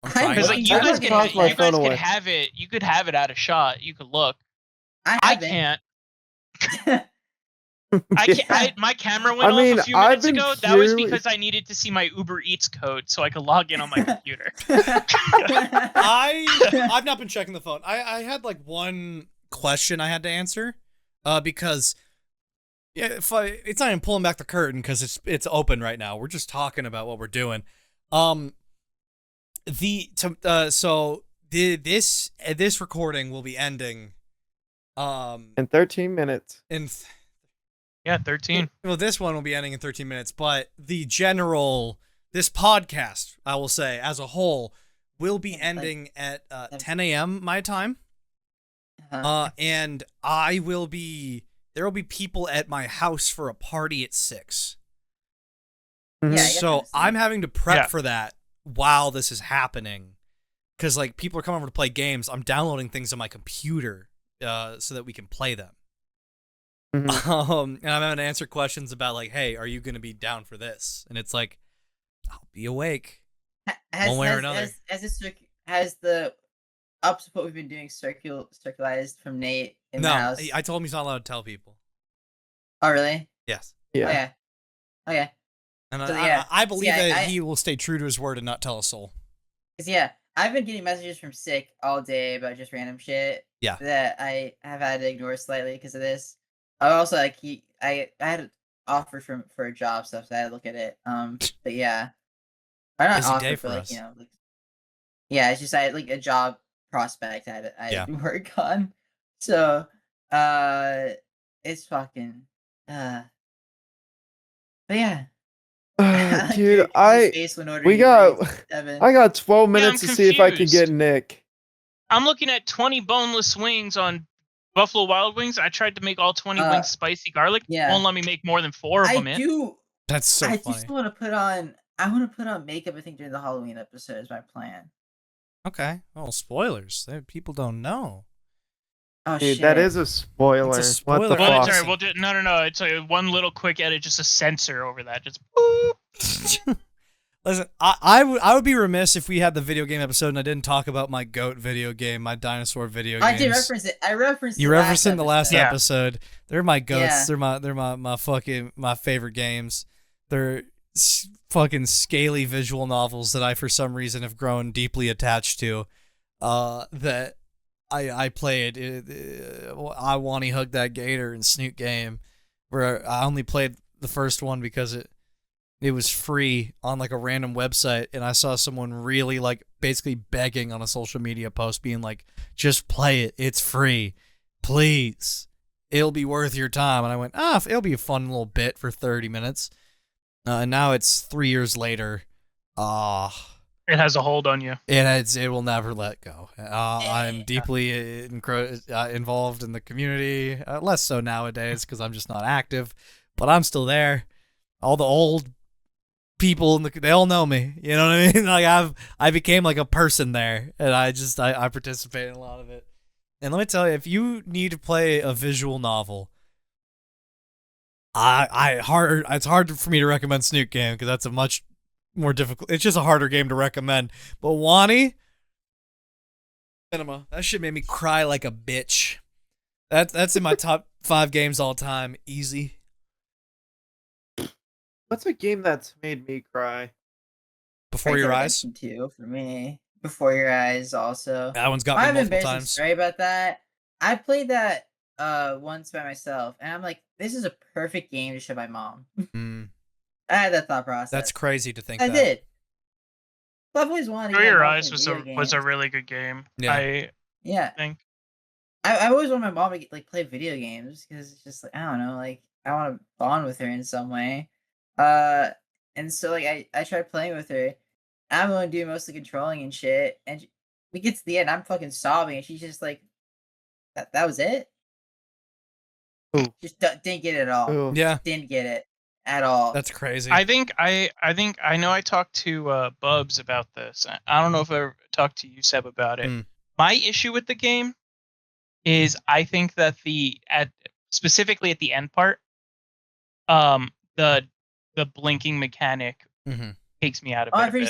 I'm trying Because to- like I'm you trying guys to can, toss my you guys phone could away. have it. You could have it out of shot. You could look. I I haven't. can't. Yeah. My camera went I mean, off a few I've minutes been ago. That was curious- because I needed to see my Uber Eats code so I could log in on my computer. I've not been checking the phone. I had like one question I had to answer, because it's not even pulling back the curtain because it's open right now. We're just talking about what we're doing. So this recording will be ending in 13 minutes. 13. Well, this one will be ending in 13 minutes, but this podcast, I will say, as a whole, will be ending at 10 a.m. my time. And there will be people at my house for a party at 6. Yeah, So I'm having to prep for that while this is happening. Because, like, people are coming over to play games. I'm downloading things on my computer so that we can play them. And I'm having to answer questions about, like, hey, are you going to be down for this? And it's like, I'll be awake one way or another. Has the up to what we've been doing circularized from Nate in the house? I told him he's not allowed to tell people. Oh, really? Yes. Yeah. Okay. And I believe that he will stay true to his word and not tell a soul. Because, I've been getting messages from Sick all day about just random shit. Yeah. That I have had to ignore slightly because of this. I also, like, I had an offer for a job stuff, so I had to look at it. But yeah. I not busy offer day for, for like, us. like, yeah, it's just I had, like, a job prospect I had to work on. So, it's fucking, but yeah. Dude, I got 12 minutes to see if I can get Nick. I'm looking at 20 boneless wings on Buffalo Wild Wings. I tried to make all 20 wings spicy garlic. Yeah. Won't let me make more than 4 of them. That's so funny. I just want to put on. I want to put on makeup. I think during the Halloween episode is my plan. Okay. Well, spoilers. People don't know. Oh, dude, shit. that is a spoiler. It's a spoiler. What the fuck? Sorry, no. It's one little quick edit, just a censor over that. Just boop. Listen, I would be remiss if we had the video game episode and I didn't talk about my goat video game, my dinosaur video game. I did reference it. I referenced. You referenced it in the last episode. They're my goats. Yeah. They're my favorite games. They're fucking scaly visual novels that I for some reason have grown deeply attached to. That I played. I Want to Hug That Gator and Snoot Game, where I only played the first one because it was free on like a random website, and I saw someone really like basically begging on a social media post being like, just play it, it's free, please, it'll be worth your time. And I went, it'll be a fun little bit for 30 minutes. And now it's 3 years later. It has a hold on you. It will never let go. I'm deeply involved in the community, less so nowadays because I'm just not active, but I'm still there. All the old people they all know me, you know what I mean? Like I became like a person there, and I participate in a lot of it. And let me tell you, if you need to play a visual novel, it's hard for me to recommend Snoot Game because that's a much more difficult. It's just a harder game to recommend. But Wani Cinema, that shit made me cry like a bitch. That's in my top 5 games all time, easy. What's a game that's made me cry? Before Your Eyes? Too, for me. Before Your Eyes also. That one's got me multiple times. Sorry about that. I played that once by myself, and I'm like, this is a perfect game to show my mom. I had that thought process. That's crazy to think I did. I've always wanted Before Your Eyes was a really good game. Yeah. I think. I always want my mom to like play video games because it's just like, I don't know, like I want to bond with her in some way. And so like I tried playing with her. I'm only doing mostly controlling and shit, and we get to the end, I'm fucking sobbing, and she's just like, that was it. Ooh. Just didn't get it at all. Ooh. Yeah, didn't get it at all. That's crazy. I think I know I talked to Bubs about this. I don't know if I ever talked to you, Seb, about it. My issue with the game is I think that specifically at the end part, the blinking mechanic takes me out of it. I heard you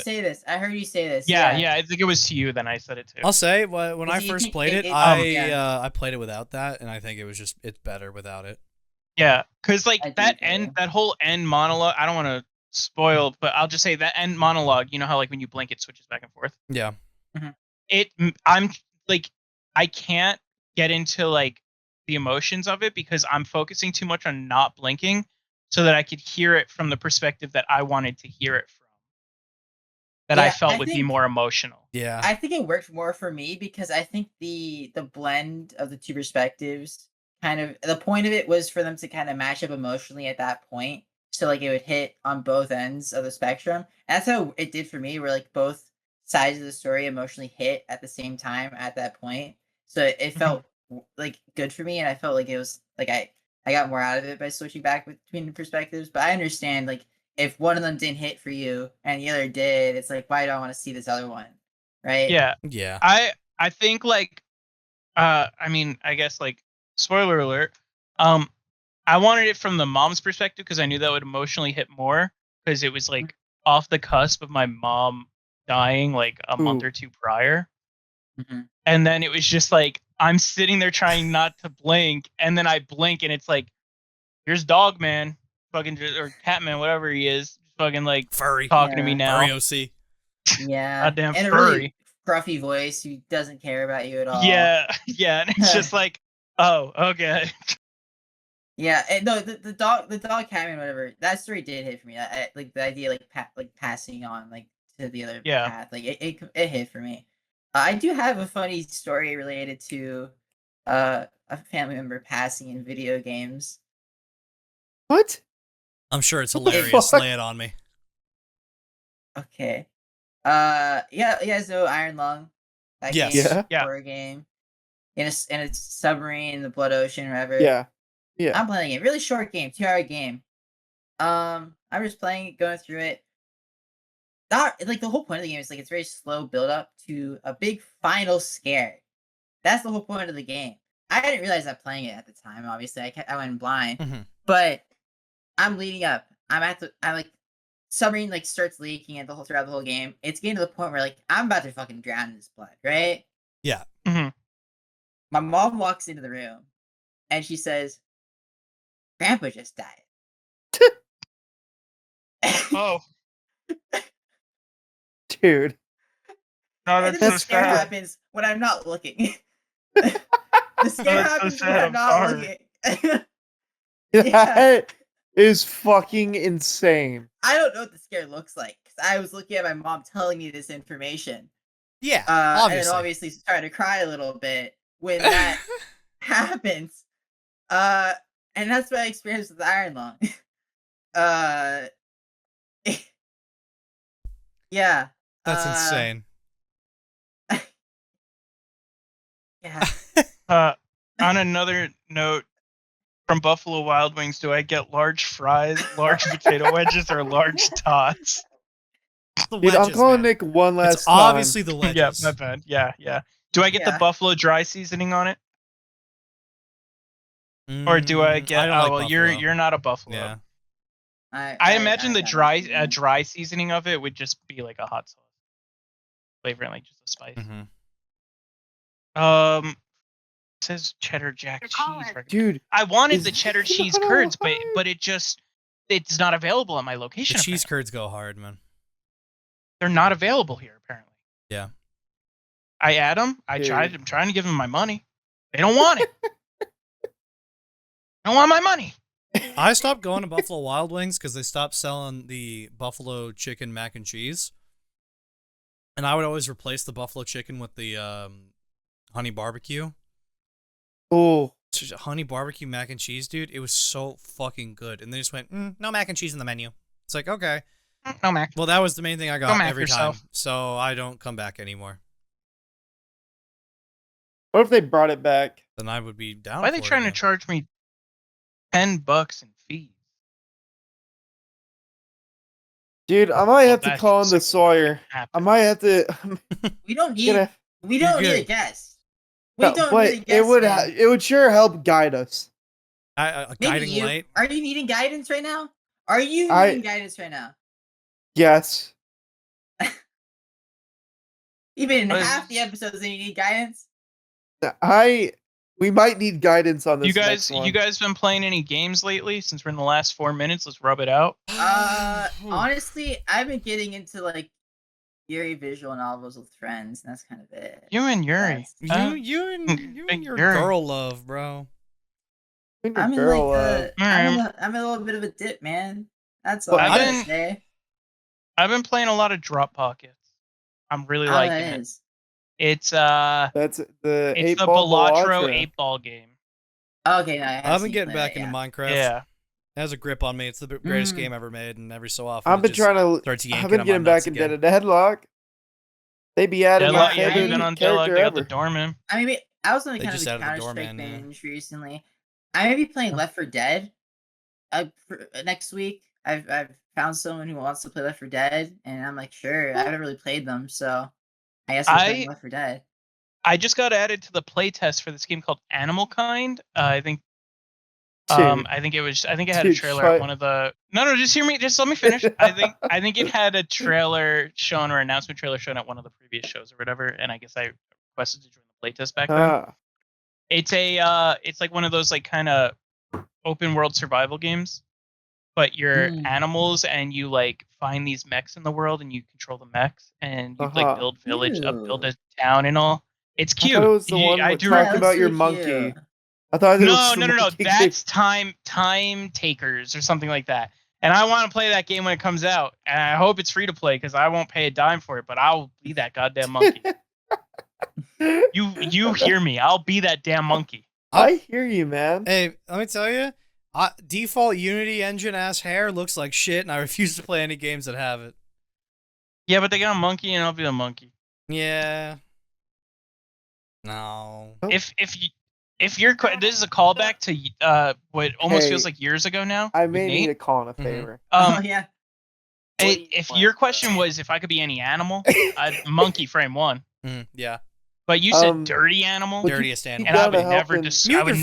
say this. Yeah, I think it was to you. Then I said it too. I'll say when I first played it, I played it without that, and I think it's better without it. Yeah, because like that whole end monologue. I don't want to spoil, but I'll just say that end monologue. You know how like when you blink, it switches back and forth. Yeah. I'm like, I can't get into like the emotions of it because I'm focusing too much on not blinking, so that I could hear it from the perspective that I wanted to hear it from. that I felt would be more emotional. Yeah. I think it worked more for me because I think the blend of the two perspectives kind of the point of it was for them to kind of match up emotionally at that point. So like it would hit on both ends of the spectrum. And that's how it did for me, where like both sides of the story emotionally hit at the same time at that point. So it felt like good for me, and I felt like it was like I got more out of it by switching back between the perspectives. But I understand like if one of them didn't hit for you and the other did, it's like why do I want to see this other one, right? Yeah. Yeah. I think like I mean, I guess like spoiler alert. I wanted it from the mom's perspective because I knew that would emotionally hit more because it was like off the cusp of my mom dying like a month or two prior. Mm-hmm. And then it was just like I'm sitting there trying not to blink, and then I blink and it's like, here's Dog Man, fucking, or Cat Man, whatever he is, fucking like furry talking to me now. Furry OC. Yeah. Goddamn and furry. A really gruffy voice who doesn't care about you at all. Yeah, yeah, and it's just like, oh, okay. Yeah, and no, the dog Catman, whatever. That story did hit for me. I like the idea, like passing on like to the other path. Like it hit for me. I do have a funny story related to a family member passing in video games. What? I'm sure it's hilarious. Lay it on me. Okay. Yeah. So Iron Lung. That Yes. game, Yeah. horror game. In a submarine in the Blood Ocean, whatever. Yeah. Yeah. I'm playing it. Really short game, 2-hour game. I'm just playing it, going through it. Not like the whole point of the game is like it's very slow build up to a big final scare. That's the whole point of the game. I didn't realize that playing it at the time. Obviously, I went blind, but I'm leading up. I like submarine like starts leaking and throughout the whole game. It's getting to the point where like I'm about to fucking drown in this blood, right? Yeah. Mm-hmm. My mom walks into the room, and she says, "Grandpa just died." Oh. Dude. No, and that's then so the scare sad. happens when I'm not looking. The scare happens when I'm not looking. That is fucking insane. I don't know what the scare looks like because I was looking at my mom telling me this information. Yeah, obviously. And then obviously started to cry a little bit when that happens. And that's what I experienced with Iron Lung. Yeah. That's insane. Yeah. On another note, from Buffalo Wild Wings, do I get large fries, large potato wedges, or large tots? The Dude, wedges, I'm calling man. Nick one last It's time. obviously the wedges. Yeah, my bad. Yeah. Do I get the buffalo dry seasoning on it? Or do I get? I don't well, you're not a buffalo. Yeah. I imagine the dry seasoning of it would just be like a hot sauce flavoring, like just a spice. Mm-hmm. It says cheddar jack cheese. Dude, I wanted the cheddar cheese curds, but it's not available at my location. The cheese curds go hard, man. They're not available here, apparently. Yeah. I add them. I'm trying to give them my money. They don't want it. I don't want my money. I stopped going to Buffalo Wild Wings because they stopped selling the buffalo chicken mac and cheese. And I would always replace the buffalo chicken with the honey barbecue. Oh. Honey barbecue mac and cheese, dude. It was so fucking good. And they just went, no mac and cheese in the menu. It's like, okay. No mac. Well, that was the main thing I got every yourself. time. So I don't come back anymore. What if they brought it back? Then I would be down. Why are they trying to charge me $10 in fees? Dude, I might have to call in the Sawyer. I might have to. We don't need a guest. It would sure help guide us. A guiding light. Are you needing guidance right now? Are you needing guidance right now? Yes. Even in half the episodes, and you need guidance. We might need guidance on this. You guys been playing any games lately? Since we're in the last 4 minutes, let's rub it out. Honestly, I've been getting into like Yuri visual novels with friends, and that's kind of it. You and Yuri. You and your girl love, bro. I'm in I'm in a little bit of a dip, man. That's all I gotta say. I've been playing a lot of Drop Pockets. I'm really liking it. Is. It's That's the it's the Balatro Balatro 8-ball game. Okay, no, I've been getting back into Minecraft. Yeah. It has a grip on me. It's the greatest game ever made, and every so often I've been getting back into the Deadlock. They be adding Deadlock, yeah, you've been on Deadlock. They got the Doorman. I mean, I was on kind just of a added the Counter-Strike Doorman, binge recently. I may be playing Left 4 Dead next week. I've found someone who wants to play Left 4 Dead, and I'm like, sure. I haven't really played them, so I guess I'm playing Left 4 Dead. I just got added to the playtest for this game called Animal Kind. I think it had a trailer at one of the. No, just hear me. Just let me finish. I think it had a trailer shown or announcement trailer shown at one of the previous shows or whatever, and I guess I requested to join the playtest back then. It's like one of those like kind of open world survival games, but you're animals and you like find these mechs in the world and you control the mechs and you like build build a town and all. It's cute. I thought it was the one that talked about your monkey. Cute. I thought no. That's Time Takers or something like that. And I want to play that game when it comes out. And I hope it's free to play because I won't pay a dime for it. But I'll be that goddamn monkey. You hear me? I'll be that damn monkey. I hear you, man. Hey, let me tell you, default Unity engine ass hair looks like shit, and I refuse to play any games that have it. Yeah, but they got a monkey, and I'll be a monkey. Yeah. No. If you're this is a callback to what almost feels like years ago now. I may need to call in a favor. Yeah. If your question was if I could be any animal, I'd monkey frame 1. Yeah. But you said dirty animal, dirtiest animal, and I would never disgrace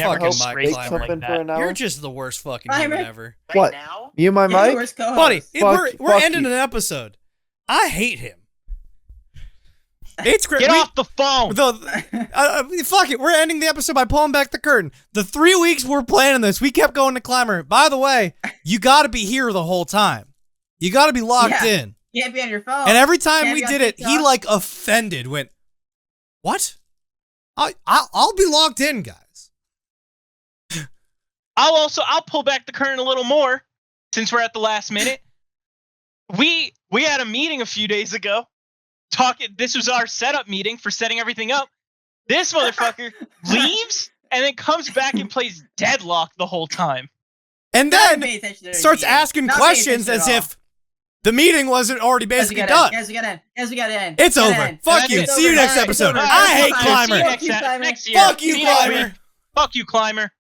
like that. You're just the worst fucking human ever. What? Now? You my mic, buddy? We're ending an episode. I hate him. It's great. Get off the phone. Fuck it. We're ending the episode by pulling back the curtain. The 3 weeks we're planning this, we kept going to Climber. By the way, you got to be here the whole time. You got to be locked in. You can't be on your phone. And every time we did it, he like offended. Went, what? I'll be locked in, guys. I'll pull back the curtain a little more since we're at the last minute. We had a meeting a few days ago. This was our setup meeting for setting everything up. This motherfucker leaves and then comes back and plays Deadlock the whole time. And then starts asking questions as if the meeting wasn't already basically done. Guys, we gotta end. It's over. Fuck you. See you next episode. I hate Climber. Next year. Fuck you, Climber. Fuck you, Climber.